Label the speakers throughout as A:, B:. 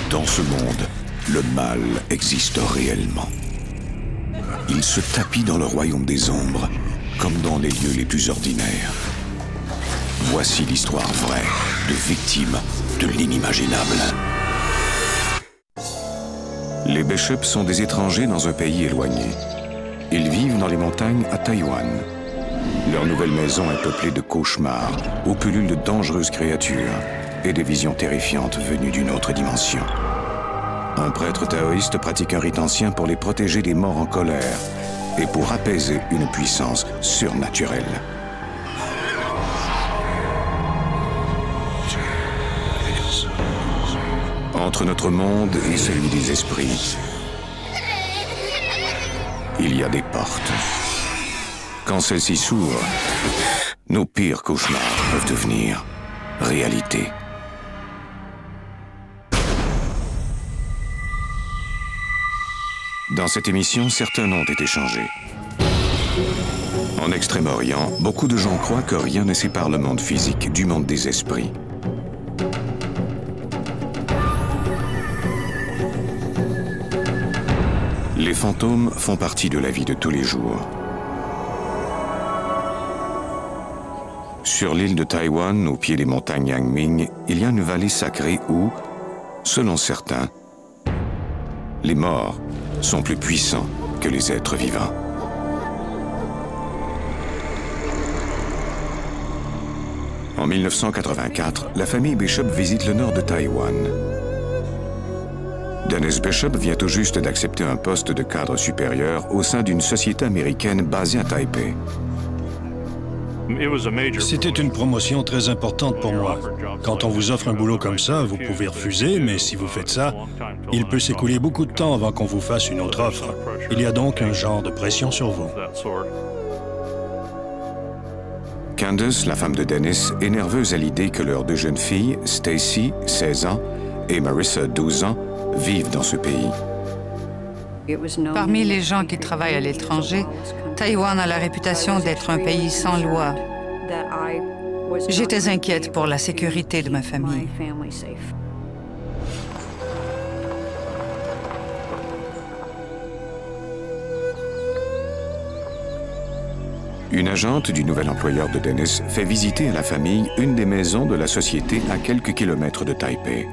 A: Dans ce monde, le mal existe réellement. Il se tapit dans le royaume des ombres, comme dans les lieux les plus ordinaires. Voici l'histoire vraie de victimes de l'inimaginable. Les Bishops sont des étrangers dans un pays éloigné. Ils vivent dans les montagnes à Taïwan. Leur nouvelle maison est peuplée de cauchemars, où pullulent de dangereuses créatures et des visions terrifiantes venues d'une autre dimension. Un prêtre taoïste pratique un rite ancien pour les protéger des morts en colère et pour apaiser une puissance surnaturelle. Entre notre monde et celui des esprits, il y a des portes. Quand celles-ci s'ouvrent, nos pires cauchemars peuvent devenir réalité. Dans cette émission, certains noms ont été changés. En Extrême-Orient, beaucoup de gens croient que rien ne sépare le monde physique du monde des esprits. Les fantômes font partie de la vie de tous les jours. Sur l'île de Taïwan, au pied des montagnes Yangming, il y a une vallée sacrée où, selon certains, les morts sont plus puissants que les êtres vivants. En 1984, la famille Bishop visite le nord de Taïwan. Dennis Bishop vient tout juste d'accepter un poste de cadre supérieur au sein d'une société américaine basée à Taipei.
B: C'était une promotion très importante pour moi. Quand on vous offre un boulot comme ça, vous pouvez refuser, mais si vous faites ça, il peut s'écouler beaucoup de temps avant qu'on vous fasse une autre offre. Il y a donc un genre de pression sur vous.
A: Candace, la femme de Dennis, est nerveuse à l'idée que leurs deux jeunes filles, Stacy, 16 ans, et Marissa, 12 ans, vivent dans ce pays.
C: Parmi les gens qui travaillent à l'étranger, Taïwan a la réputation d'être un pays sans loi. J'étais inquiète pour la sécurité de ma famille.
A: Une agente du nouvel employeur de Dennis fait visiter à la famille une des maisons de la société à quelques kilomètres de Taipei.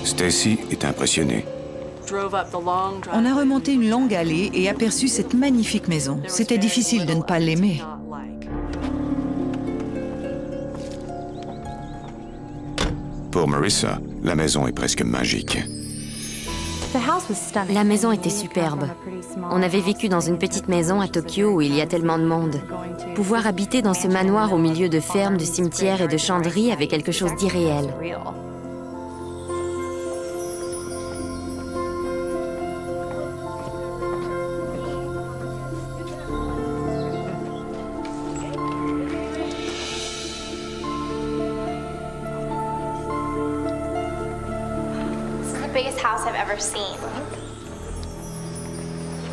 A: Stacy est impressionnée.
D: On a remonté une longue allée et aperçu cette magnifique maison. C'était difficile de ne pas l'aimer.
A: Pour Marissa, la maison est presque magique.
E: La maison était superbe. On avait vécu dans une petite maison à Tokyo où il y a tellement de monde. Pouvoir habiter dans ce manoir au milieu de fermes, de cimetières et de chanderies avait quelque chose d'irréel.
F: Biggest house I've ever seen.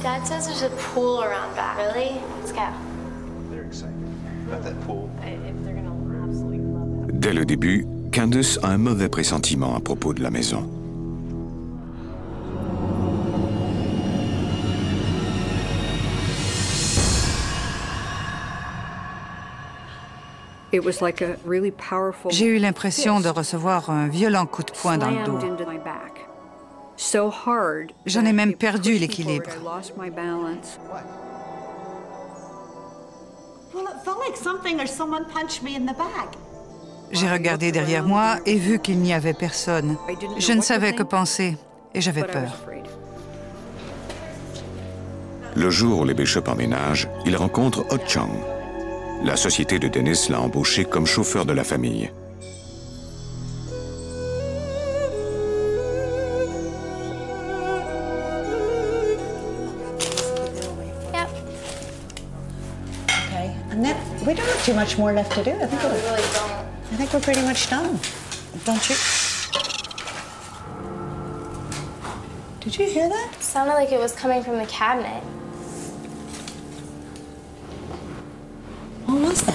F: Dad says there's a pool around back. Really? Let's go.
G: They're excited about that pool.
F: They're gonna absolutely love it.
A: Dès le début, Candace a un mauvais pressentiment à propos de la maison.
C: J'ai eu l'impression de recevoir un violent coup de poing dans le dos. J'en ai même perdu l'équilibre. J'ai regardé derrière moi et vu qu'il n'y avait personne. Je ne savais que penser et j'avais peur.
A: Le jour où les Bishop emménagent, ils rencontrent Ho Chong. La société de Dennis l'a embauché comme chauffeur de la famille.
F: Yep.
H: Okay, and then we don't have too much more left to do.
F: No, we really don't.
H: I think we're pretty much done, don't you? Did you hear that?
F: It sounded like it was coming from the cabinet.
H: What was that?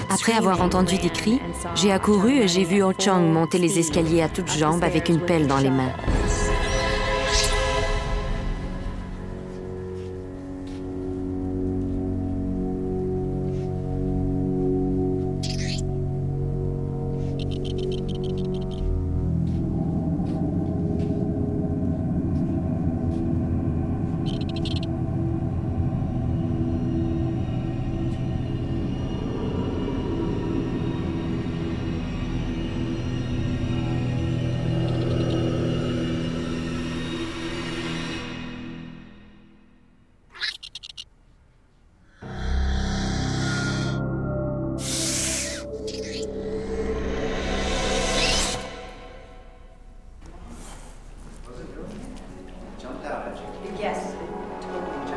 E: Après avoir entendu des cris, j'ai accouru et j'ai vu Ho Chang monter les escaliers à toutes jambes avec une pelle dans les mains.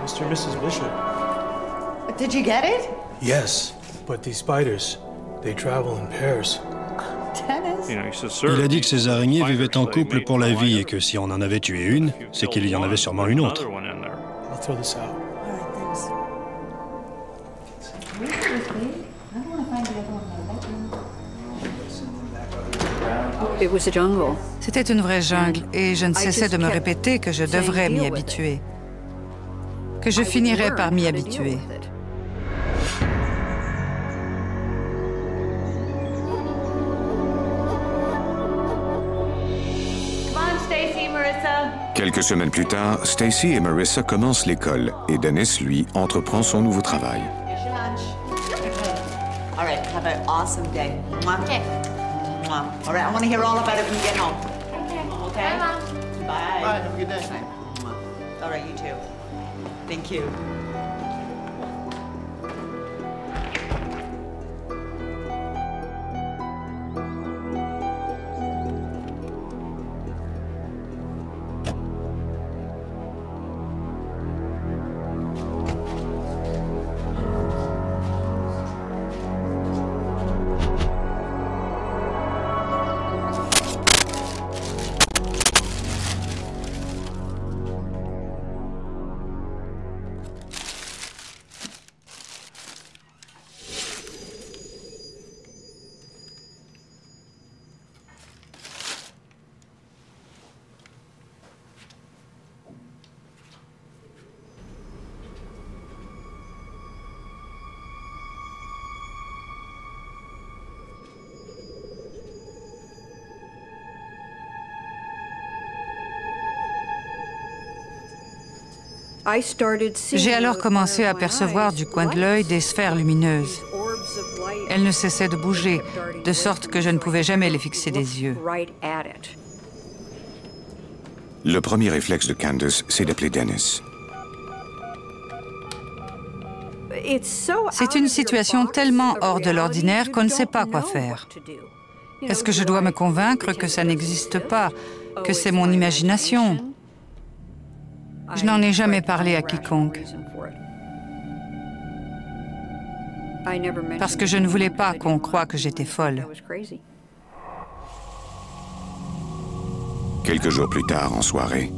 G: Mr. and Mrs. Bishop.
H: Did you get it?
I: Yes, but these spiders, they travel in pairs.
H: Dennis?
B: Il a dit que ces araignées vivaient en couple pour la vie et que si on en avait tué une, c'est qu'il y en avait sûrement une autre.
I: I'll throw this out.
H: All right, thanks.
C: C'était une vraie jungle et je ne cessais de me répéter que je devrais m'y habituer, que je finirais par m'y habituer.
A: Quelques semaines plus tard, Stacy et Marissa commencent l'école et Dennis, lui, entreprend son nouveau travail.
H: Here's your lunch. All right, have an awesome day.
F: Okay.
H: All right, I want to hear all about it when you get home. Okay?
F: Bye, Mom.
H: Bye.
G: Bye, have a good day.
H: All right, you too. Thank you.
C: J'ai alors commencé à percevoir du coin de l'œil des sphères lumineuses. Elles ne cessaient de bouger, de sorte que je ne pouvais jamais les fixer des yeux.
A: Le premier réflexe de Candace, c'est d'appeler Dennis.
C: C'est une situation tellement hors de l'ordinaire qu'on ne sait pas quoi faire. Est-ce que je dois me convaincre que ça n'existe pas, que c'est mon imagination? Je n'en ai jamais parlé à quiconque. Parce que je ne voulais pas qu'on croie que j'étais folle.
A: Quelques jours plus tard, en soirée,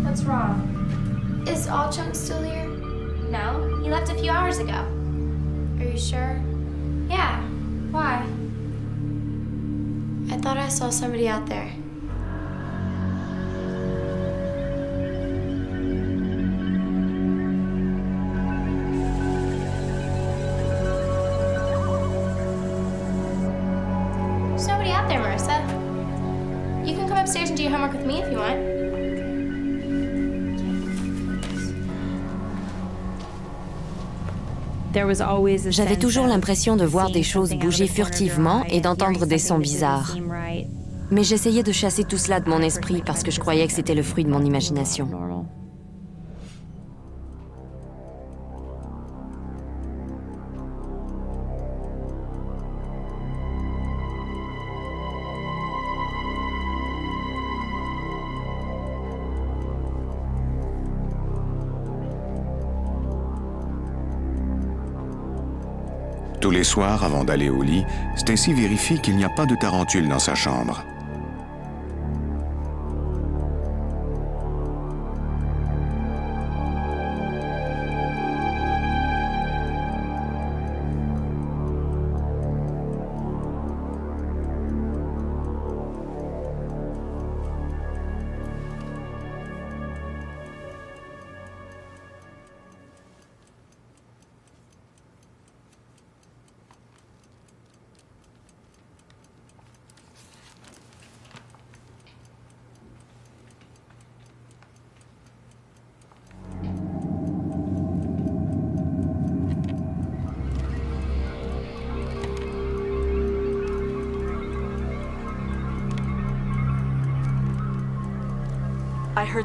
F: What's wrong? Is Ho Chang still here? No, he left a few hours ago. Are you sure? Yeah. Why? I thought I saw somebody out there. upstairs and do your homework with me if you want.
E: J'avais toujours l'impression de voir des choses bouger furtivement et d'entendre des sons bizarres. Mais j'essayais de chasser tout cela de mon esprit parce que je croyais que c'était le fruit de mon imagination.
A: Tous les soirs, avant d'aller au lit, Stacy vérifie qu'il n'y a pas de tarentule dans sa chambre.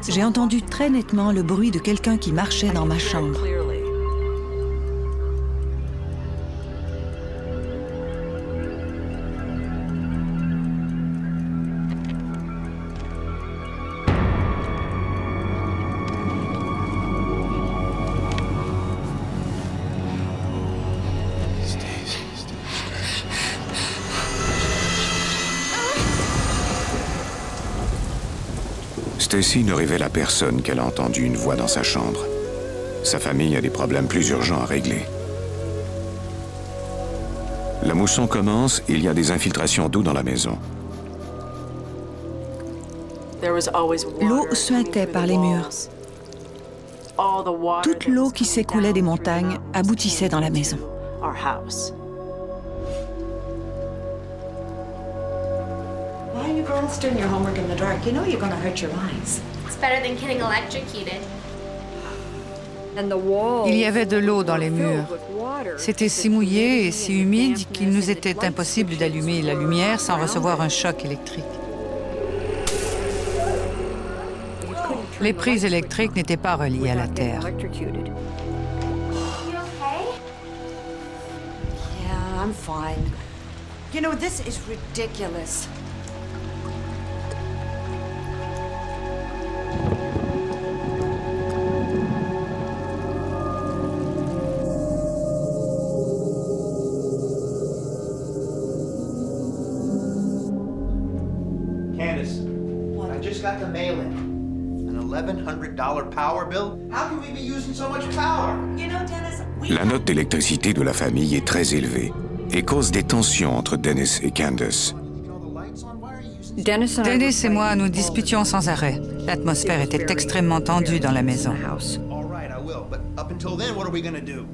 D: J'ai entendu très nettement le bruit de quelqu'un qui marchait dans ma chambre.
A: Stacy ne révèle à personne qu'elle a entendu une voix dans sa chambre. Sa famille a des problèmes plus urgents à régler. La mousson commence et il y a des infiltrations d'eau dans la maison.
D: L'eau suintait par les murs. Toute l'eau qui s'écoulait des montagnes aboutissait dans la maison.
H: Why are you girls doing your homework in the dark? You know you're gonna hurt your eyes.
F: It's better than getting electrocuted.
C: Il y avait de l'eau dans les murs. C'était si mouillé et si humide qu'il nous était impossible d'allumer la lumière sans recevoir un choc électrique. Les prises électriques n'étaient pas reliées à la terre.
F: You okay?
H: Yeah, I'm fine. You know, this is ridiculous.
G: Candace, I just got the mail-in. An $1,100 power bill? How can we be using so much power?
H: You know, Dennis,
A: La note d'électricité de la famille est très élevée et cause des tensions entre Dennis et Candace.
C: Dennis et moi nous disputions sans arrêt. L'atmosphère était extrêmement tendue dans la maison.
G: All right, I will, but up until then, what are we gonna do?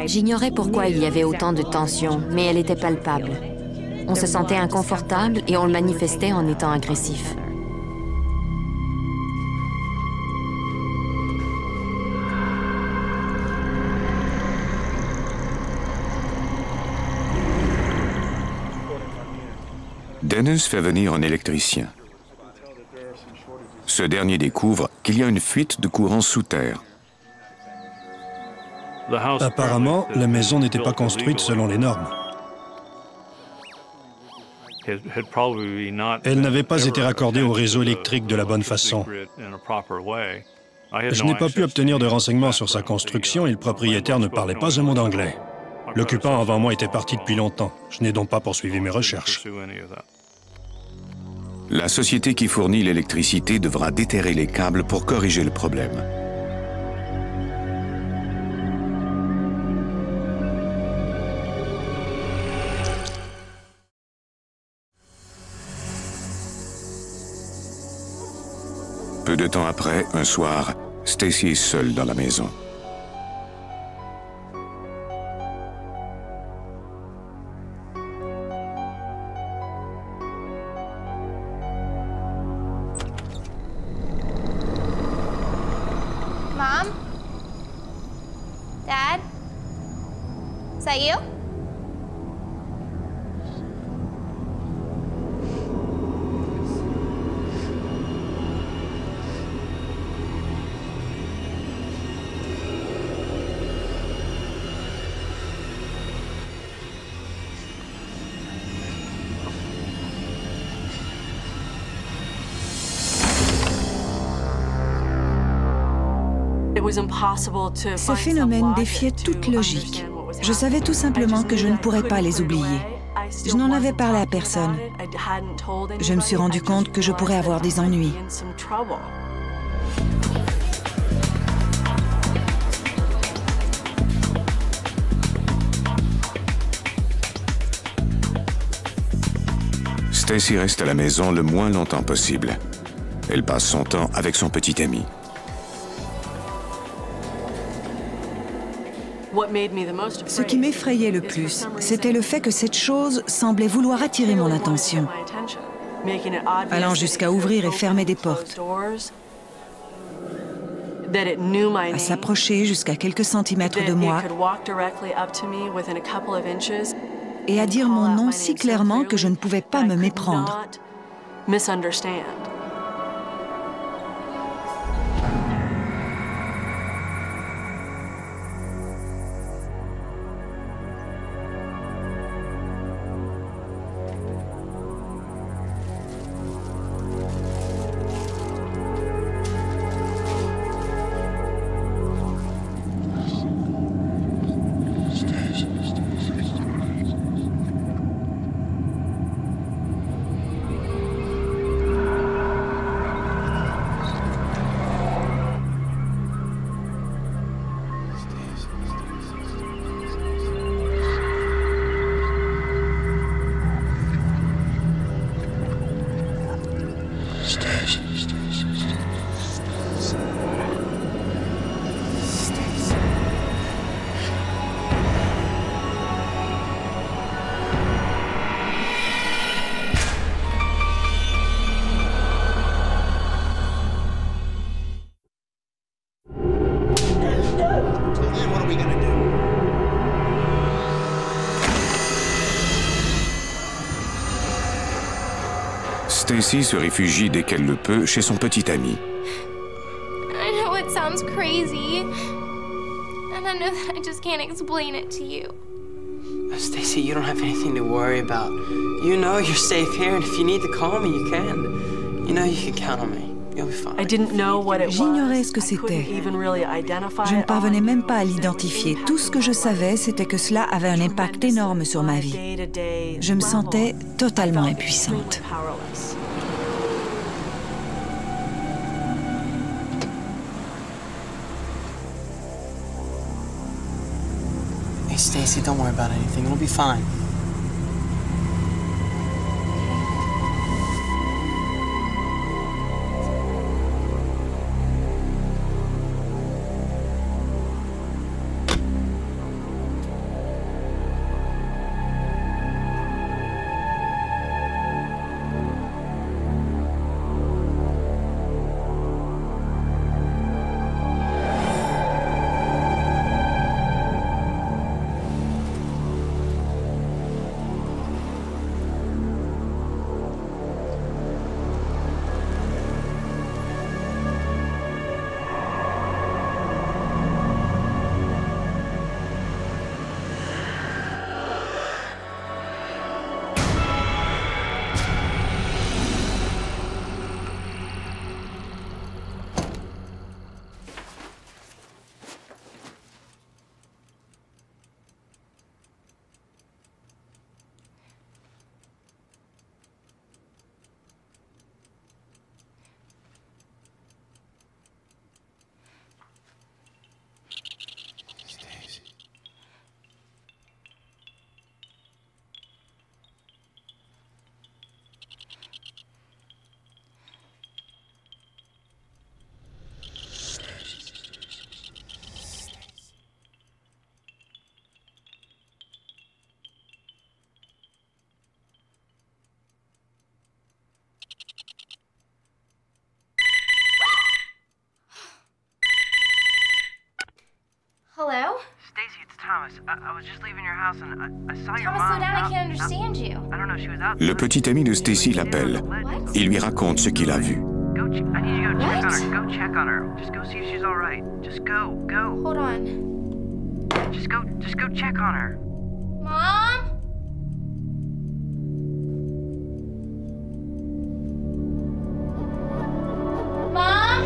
E: J'ignorais pourquoi il y avait autant de tension, mais elle était palpable. On se sentait inconfortable et on le manifestait en étant agressif.
A: Dennis fait venir un électricien. Ce dernier découvre qu'il y a une fuite de courant sous terre.
B: Apparemment, la maison n'était pas construite selon les normes. Elle n'avait pas été raccordée au réseau électrique de la bonne façon. Je n'ai pas pu obtenir de renseignements sur sa construction et le propriétaire ne parlait pas un mot d'anglais. L'occupant avant moi était parti depuis longtemps. Je n'ai donc pas poursuivi mes recherches.
A: La société qui fournit l'électricité devra déterrer les câbles pour corriger le problème. Peu de temps après, un soir, Stacy est seule dans la maison.
F: that you?
D: Ces phénomènes défiaient toute logique. Je savais tout simplement que je ne pourrais pas les oublier. Je n'en avais parlé à personne. Je me suis rendu compte que je pourrais avoir des ennuis.
A: Stacy reste à la maison le moins longtemps possible. Elle passe son temps avec son petit ami.
D: Ce qui m'effrayait le plus, c'était le fait que cette chose semblait vouloir attirer mon attention, allant jusqu'à ouvrir et fermer des portes, à s'approcher jusqu'à quelques centimètres de moi et à dire mon nom si clairement que je ne pouvais pas me méprendre.
A: Stacy se réfugie dès qu'elle le peut chez son petit ami.
F: I know it sounds crazy, and I know that I just can't explain it to you.
J: Stacy, you don't have anything to worry about. You know you're safe here, and if you need to call me, you can. You know you can count on me. You'll be fine.
D: J'ignorais ce que c'était. Je ne parvenais même pas à l'identifier. Tout ce que je savais, c'était que cela avait un impact énorme sur ma vie. Je me sentais totalement impuissante.
J: Hey, Stacy, don't worry about anything. It'll be fine.
F: slow down, I can't understand you.
A: Le petit ami de Stacy l'appelle. Il lui raconte ce qu'il a vu.
F: Hold on.
K: Just go check on her.
F: Mom? Mom?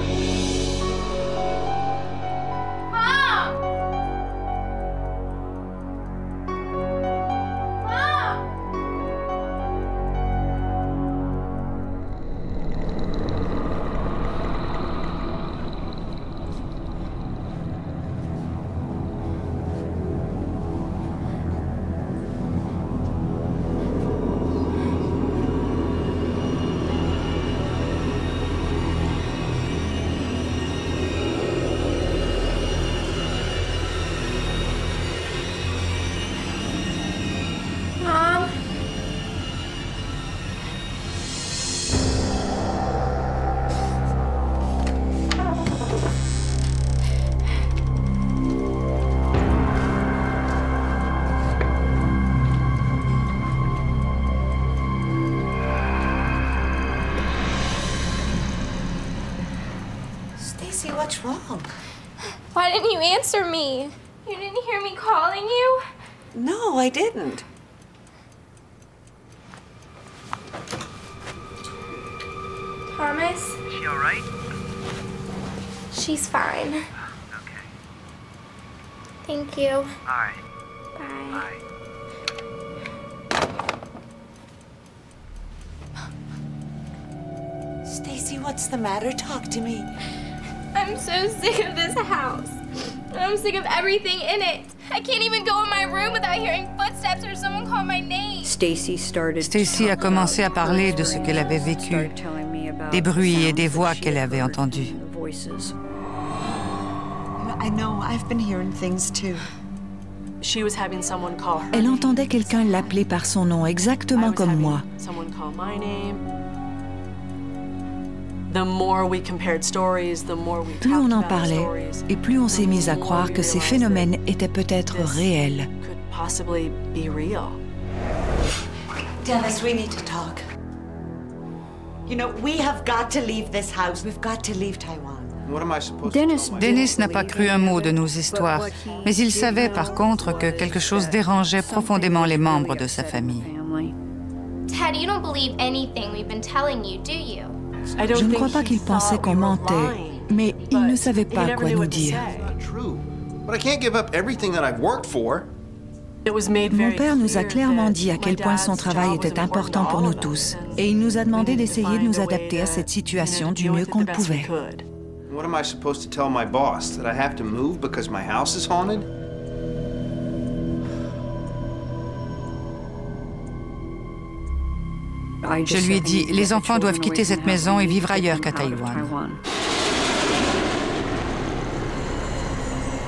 F: Mom? Mom? Mom?
H: Stacy, what's wrong?
F: Why didn't you answer me? You didn't hear me calling you?
H: No, I didn't.
F: Thomas?
K: Is she all right?
F: She's fine.
K: Okay.
F: Thank you.
K: All right.
F: Bye.
K: Bye.
H: Stacy, what's the matter? Talk to me.
F: I'm so sick of this house. I'm sick of everything in it. I can't even go in my room without hearing footsteps or someone call my name.
C: Stacy a commencé à parler de ce qu'elle avait vécu, des bruits et des voix qu'elle avait entendus.
H: I know, I've been hearing things too.
L: She was having someone call her.
D: Elle entendait quelqu'un l'appeler par son nom, exactement comme moi.
L: Someone call my name. The more we compared stories, the more we
D: Plus on
L: talked
D: en
L: about
D: parlait,
L: stories,
D: et plus on s'est mis à croire que ces phénomènes étaient peut-être réels.
L: could possibly be real.
H: Dennis, we need to talk. You know, we have got to leave this house. We've got to leave Taiwan.
G: What am I supposed to tell my
C: Dennis n'a pas cru un mot de nos histoires, mais il savait par contre que quelque chose dérangeait profondément les membres de sa famille.
F: Dad, you don't believe anything we've been telling you, do you?
D: Je ne crois pas qu'il pensait qu'on mentait, mais il ne savait pas quoi nous dire.
G: Not true. But I can't give up everything that I've worked for.
D: Mon père nous a clairement dit à quel point son travail était important pour nous tous, et il nous a demandé d'essayer de nous adapter à cette situation du mieux qu'on le pouvait.
G: What am I supposed to tell my boss? That I have to move because my house is haunted?
C: Je lui ai dit, les enfants doivent quitter cette maison et vivre ailleurs qu'à Taïwan.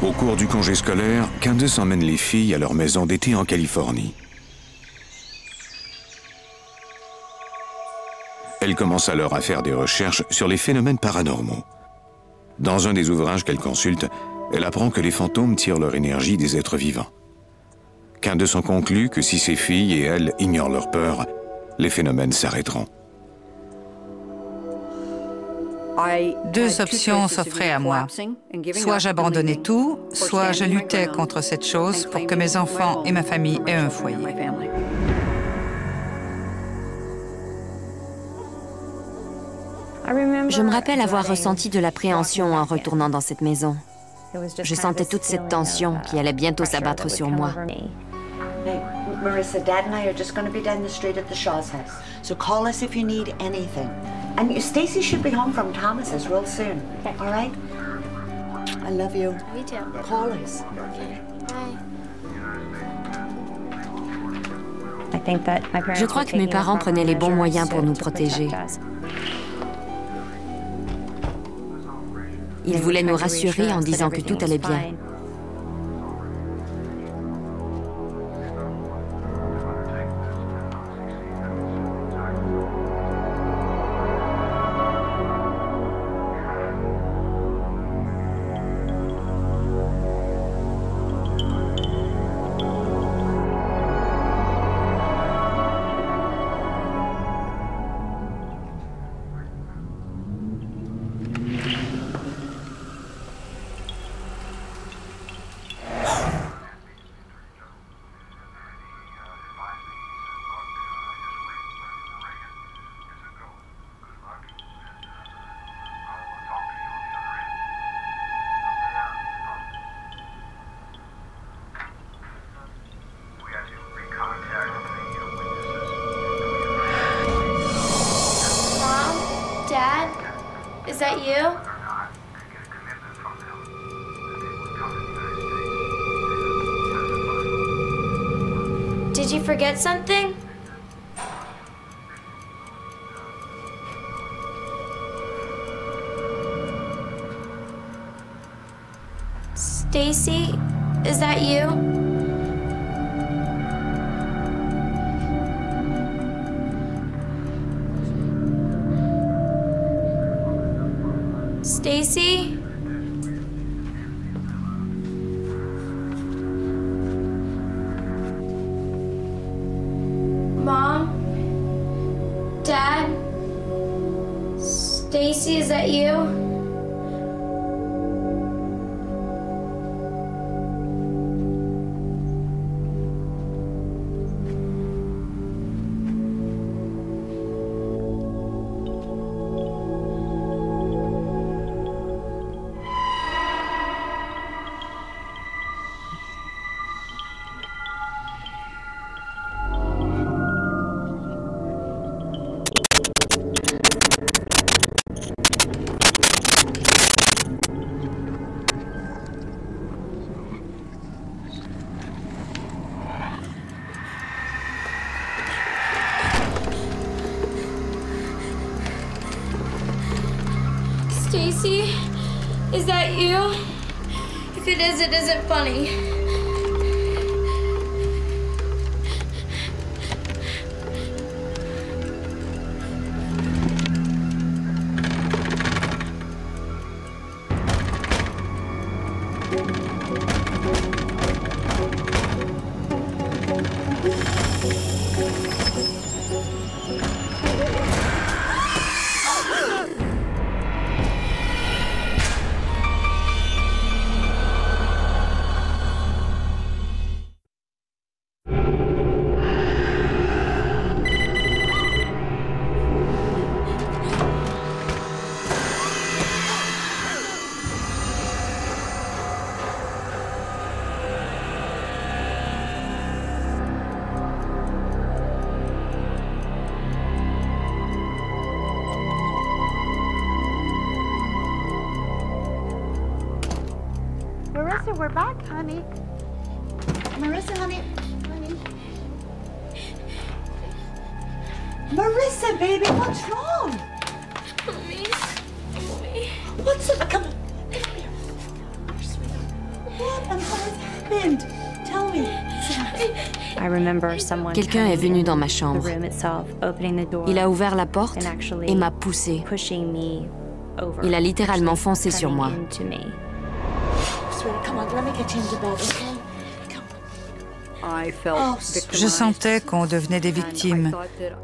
A: Au cours du congé scolaire, Candace emmène les filles à leur maison d'été en Californie. Elle commence alors à faire des recherches sur les phénomènes paranormaux. Dans un des ouvrages qu'elle consulte, elle apprend que les fantômes tirent leur énergie des êtres vivants. Candace en conclut que si ses filles et elle ignorent leur peur, les phénomènes s'arrêteront.
C: Deux options s'offraient à moi. Soit j'abandonnais tout, soit je luttais contre cette chose pour que mes enfants et ma famille aient un foyer.
E: Je me rappelle avoir ressenti de l'appréhension en retournant dans cette maison. Je sentais toute cette tension qui allait bientôt s'abattre sur moi.
H: Hey, Marissa, Dad and I are just going to be down the street at the Shaw's house. So call us if you need anything. And Stacy should be home from Thomas's real soon. Okay. All right? I love you.
F: Me too.
H: Call us.
F: Bye.
E: Je crois que mes parents prenaient les bons moyens pour nous protéger. Ils voulaient nous rassurer en disant que tout allait bien.
F: Did you forget something? Stacy, is that you? Stacy? Mom? Dad? Stacy, is that you? Stacy, is that you? If it is, it isn't funny.
H: Marissa, we're back, honey. Marissa, honey. Marissa, baby, what's wrong?
F: Mommy.
H: What's it? Come on. What on earth happened? Tell me.
E: Quelqu'un est venu dans ma chambre. Il a ouvert la porte et m'a poussée. Il a littéralement foncé sur moi.
H: Come on, let me get you into bed, okay?
C: Je sentais qu'on devenait des victimes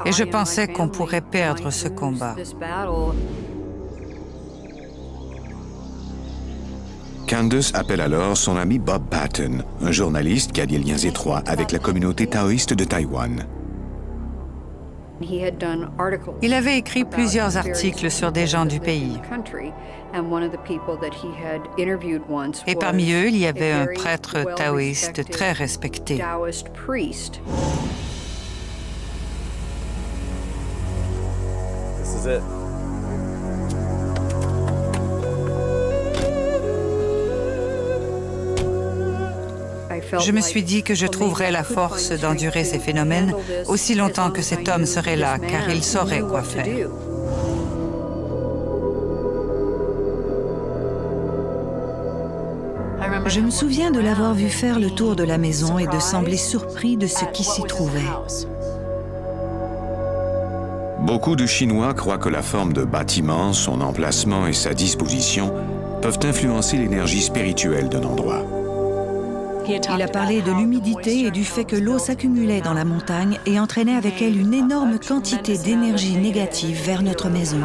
C: et je pensais qu'on pourrait perdre ce combat.
A: Candace appelle alors son ami Bob Patton, un journaliste qui a des liens étroits avec la communauté taoïste de Taïwan.
C: Il avait écrit plusieurs articles sur des gens du pays. Et parmi eux, il y avait un prêtre taoïste très respecté.
M: This is it.
C: Je me suis dit que je trouverais la force d'endurer ces phénomènes aussi longtemps que cet homme serait là, car il saurait quoi faire.
D: Je me souviens de l'avoir vu faire le tour de la maison et de sembler surpris de ce qui s'y trouvait.
A: Beaucoup de Chinois croient que la forme de bâtiment, son emplacement et sa disposition peuvent influencer l'énergie spirituelle d'un endroit.
D: Il a parlé de l'humidité et du fait que l'eau s'accumulait dans la montagne et entraînait avec elle une énorme quantité d'énergie négative vers notre maison.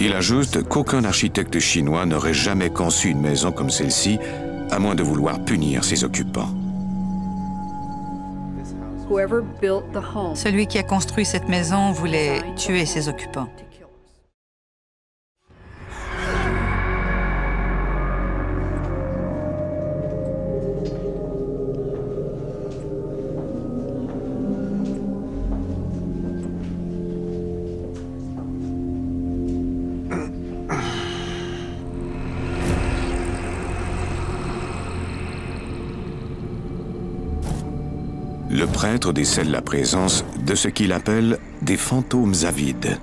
A: Il ajoute qu'aucun architecte chinois n'aurait jamais conçu une maison comme celle-ci, à moins de vouloir punir ses occupants.
C: Celui qui a construit cette maison voulait tuer ses occupants.
A: Le prêtre décèle la présence de ce qu'il appelle des fantômes avides.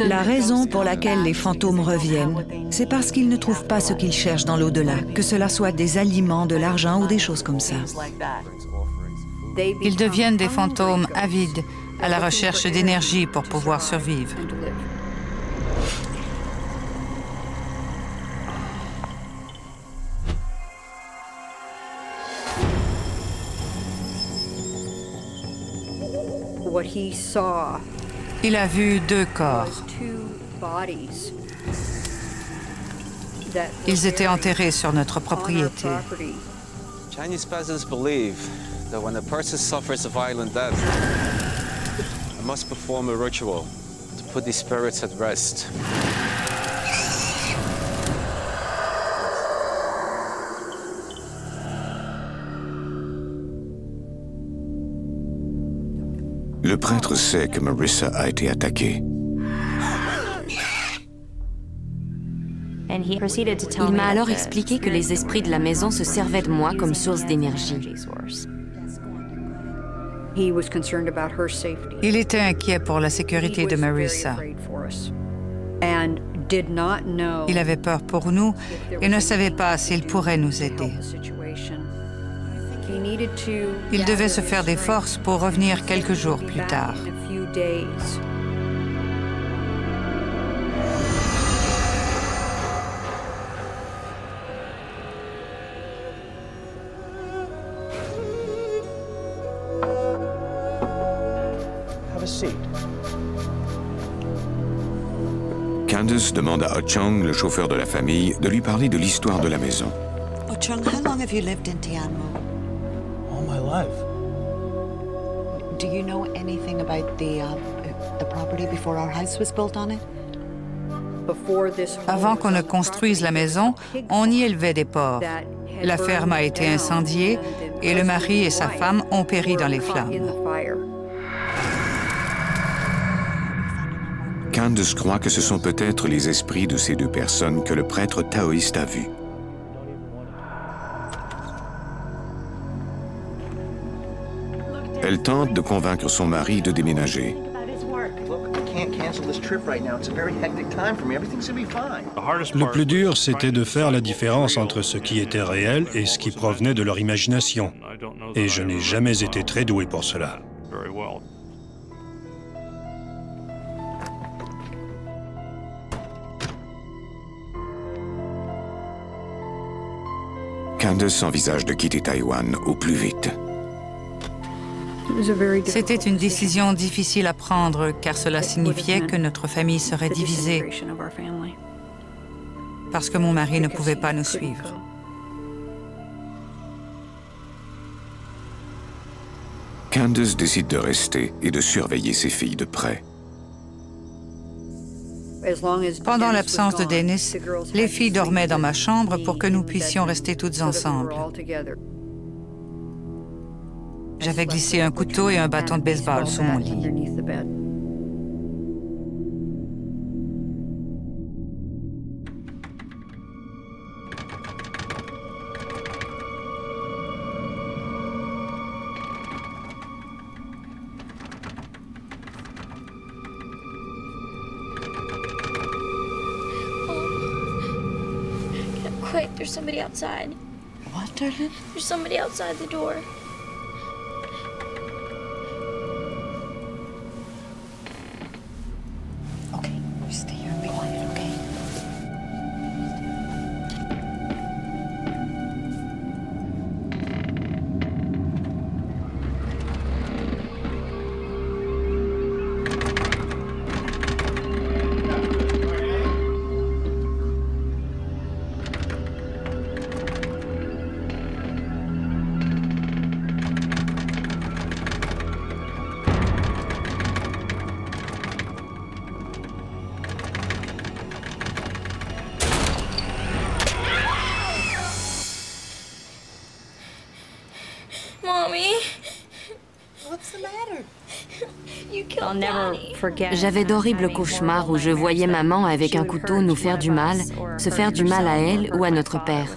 D: La raison pour laquelle les fantômes reviennent, c'est parce qu'ils ne trouvent pas ce qu'ils cherchent dans l'au-delà, que cela soit des aliments, de l'argent ou des choses comme ça.
C: Ils deviennent des fantômes avides, à la recherche d'énergie pour pouvoir survivre. Il a vu 2 corps. Ils étaient enterrés sur notre propriété.
M: Chinese peasants believe that when a person suffers a violent death, they must perform a ritual to put these spirits at rest.
A: Le prêtre sait que Marissa a été attaquée.
E: Il m'a alors expliqué que les esprits de la maison se servaient de moi comme source d'énergie.
C: Il était inquiet pour la sécurité de Marissa. Il avait peur pour nous et ne savait pas s'il pourrait nous aider. Il devait se faire des forces pour revenir quelques jours plus tard.
G: Have a seat.
A: Candace demande à Ho-Chang, le chauffeur de la famille, de lui parler de l'histoire de la maison.
H: Ho-Chang, how long have you lived in Tianmu?
I: All my life.
H: Do you know anything about the property before our house was built on it?
C: Avant qu'on ne construise la maison, on y élevait des porcs. La ferme a été incendiée et le mari et sa femme ont péri dans les flammes.
A: Candace croit que ce sont peut-être les esprits de ces 2 personnes que le prêtre taoïste a vus. Elle tente de convaincre son mari de déménager.
B: Le plus dur, c'était de faire la différence entre ce qui était réel et ce qui provenait de leur imagination. Et je n'ai jamais été très doué pour cela.
A: Candace envisage de quitter Taïwan au plus vite.
C: C'était une décision difficile à prendre car cela signifiait que notre famille serait divisée parce que mon mari ne pouvait pas nous suivre.
A: Candace décide de rester et de surveiller ses filles de près.
C: Pendant l'absence de Dennis, les filles dormaient dans ma chambre pour que nous puissions rester toutes ensemble. J'avais glissé un couteau et un bâton de baseball sous mon lit.
F: Quick, there's somebody outside.
H: What, darling?
F: There's somebody outside the door.
H: Okay, you stay here and be quiet, okay?
E: J'avais d'horribles cauchemars où je voyais maman avec un couteau nous faire du mal, se faire du mal à elle ou à notre père.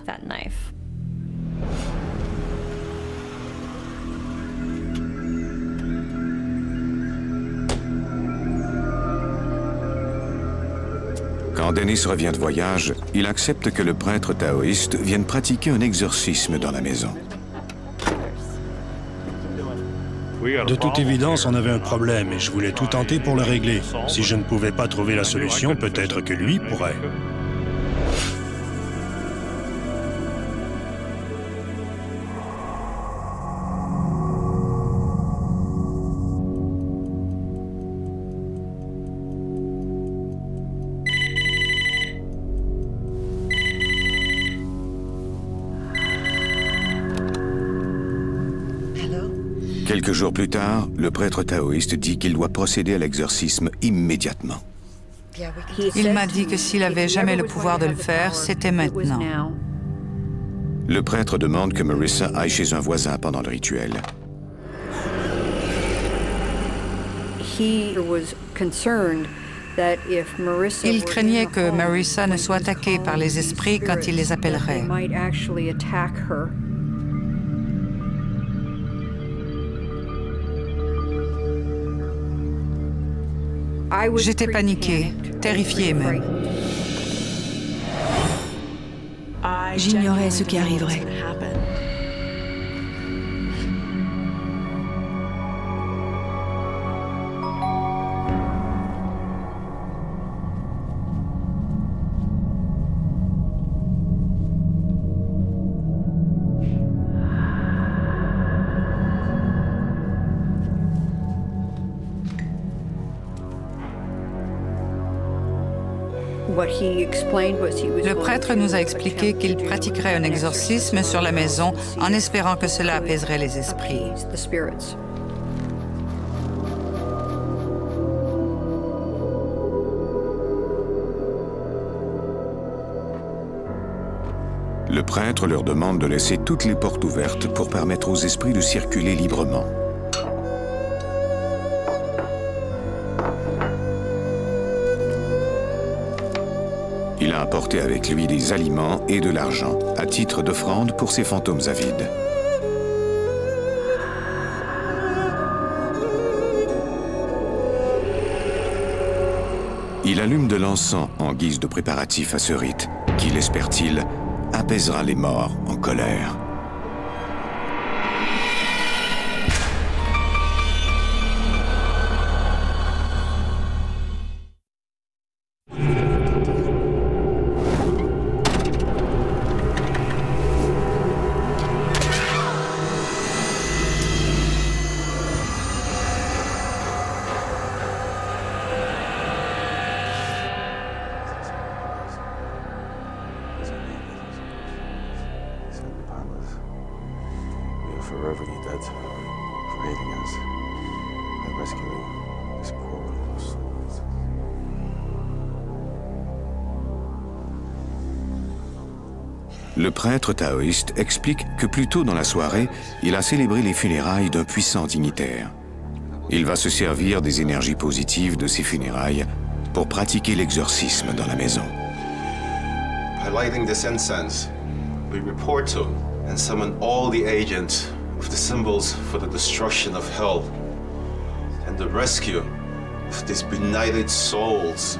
A: Quand Dennis revient de voyage, il accepte que le prêtre taoïste vienne pratiquer un exorcisme dans la maison.
B: De toute évidence, on avait un problème et je voulais tout tenter pour le régler. Si je ne pouvais pas trouver la solution, peut-être que lui pourrait.
A: Quelques jours plus tard, le prêtre taoïste dit qu'il doit procéder à l'exorcisme immédiatement.
C: Il m'a dit que s'il avait jamais le pouvoir de le faire, c'était maintenant.
A: Le prêtre demande que Marissa aille chez un voisin pendant le rituel.
C: Il craignait que Marissa ne soit attaquée par les esprits quand il les appellerait. J'étais paniquée, terrifiée même.
D: J'ignorais ce qui arriverait.
C: Le prêtre nous a expliqué qu'il pratiquerait un exorcisme sur la maison en espérant que cela apaiserait les esprits.
A: Le prêtre leur demande de laisser toutes les portes ouvertes pour permettre aux esprits de circuler librement. Il a apporté avec lui des aliments et de l'argent, à titre d'offrande pour ses fantômes avides. Il allume de l'encens en guise de préparatif à ce rite, qui, l'espère-t-il, apaisera les morts en colère. Le prêtre taoïste explique que plus tôt dans la soirée, il a célébré les funérailles d'un puissant dignitaire. Il va se servir des énergies positives de ces funérailles pour pratiquer l'exorcisme dans la maison.
N: By lighting this incense, we report to and summon all the agents with the symbols for the destruction of hell and the rescue of these benighted souls.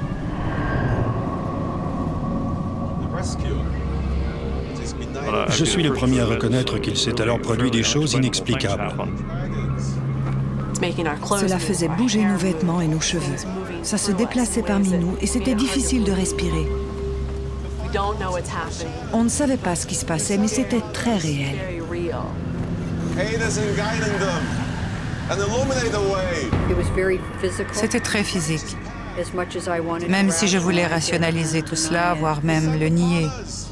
N: The rescue.
B: Je suis le premier à reconnaître qu'il s'est alors produit des choses inexplicables.
D: Cela faisait bouger nos vêtements et nos cheveux. Ça se déplaçait parmi nous et c'était difficile de respirer. On ne savait pas ce qui se passait, mais c'était très réel.
C: C'était très physique. Même si je voulais rationaliser tout cela, voire même le nier,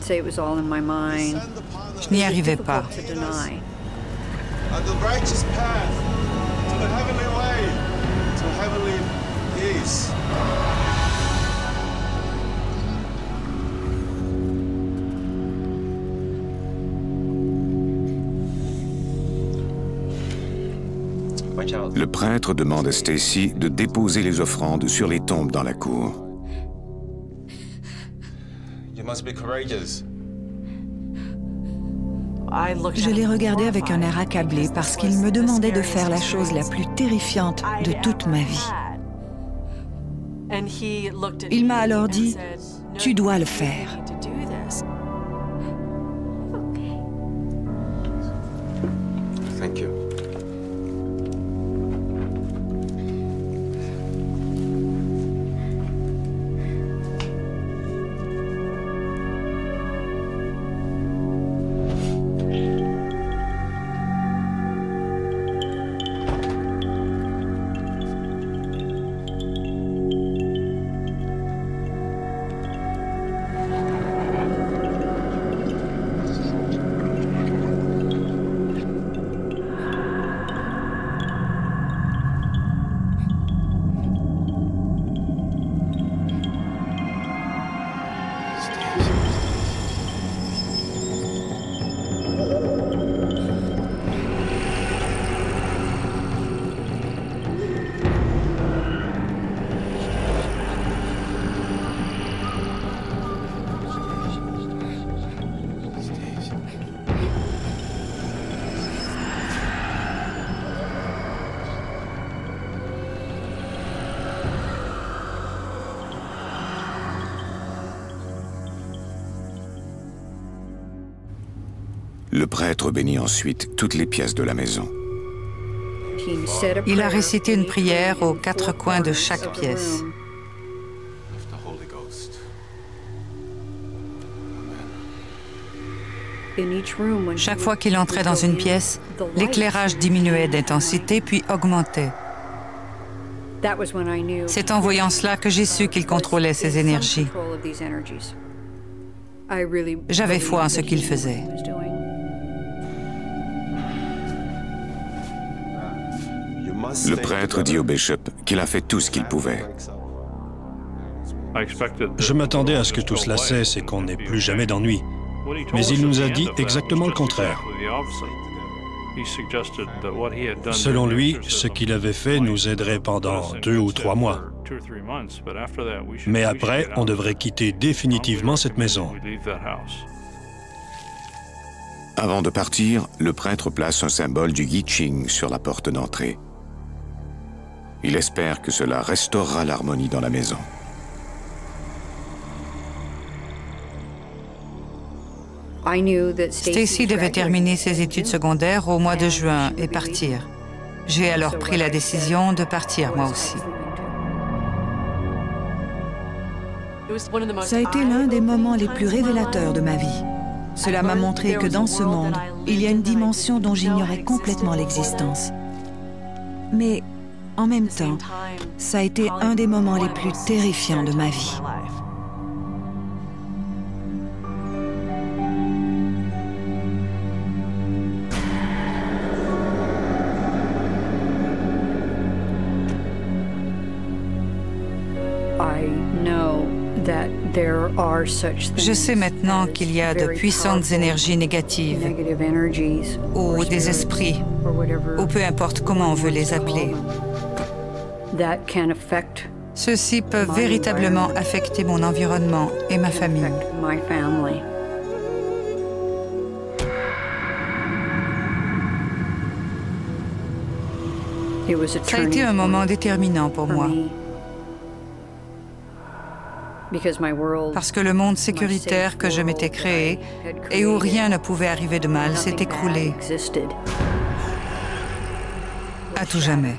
C: je n'y arrivais pas.
A: Le prêtre demande à Stacy de déposer les offrandes sur les tombes dans la cour.
N: You must be courageous.
D: Je l'ai regardé avec un air accablé parce qu'il me demandait de faire la chose la plus terrifiante de toute ma vie. Il m'a alors dit, « Tu dois le faire. »
N: Thank you.
A: Le prêtre bénit ensuite toutes les pièces de la maison.
C: Il a récité une prière aux 4 coins de chaque pièce. Chaque fois qu'il entrait dans une pièce, l'éclairage diminuait d'intensité puis augmentait. C'est en voyant cela que j'ai su qu'il contrôlait ses énergies. J'avais foi en ce qu'il faisait.
A: Le prêtre dit au bishop qu'il a fait tout ce qu'il pouvait.
B: Je m'attendais à ce que tout cela cesse et qu'on n'ait plus jamais d'ennui. Mais il nous a dit exactement le contraire. Selon lui, ce qu'il avait fait nous aiderait pendant 2 ou 3 mois. Mais après, on devrait quitter définitivement cette maison.
A: Avant de partir, le prêtre place un symbole du I Ching sur la porte d'entrée. Il espère que cela restaurera l'harmonie dans la maison.
C: Stacy devait terminer ses études secondaires au mois de juin et partir. J'ai alors pris la décision de partir moi aussi.
D: Ça a été l'un des moments les plus révélateurs de ma vie. Cela m'a montré que dans ce monde, il y a une dimension dont j'ignorais complètement l'existence. Mais en même temps, ça a été un des moments les plus terrifiants de ma vie.
C: Je sais maintenant qu'il y a de puissantes énergies négatives ou des esprits, ou peu importe comment on veut les appeler. Ceux-ci peuvent véritablement affecter mon environnement et ma famille. Ça a été un moment déterminant pour moi. Parce que le monde sécuritaire que je m'étais créé et où rien ne pouvait arriver de mal s'est écroulé. À tout jamais.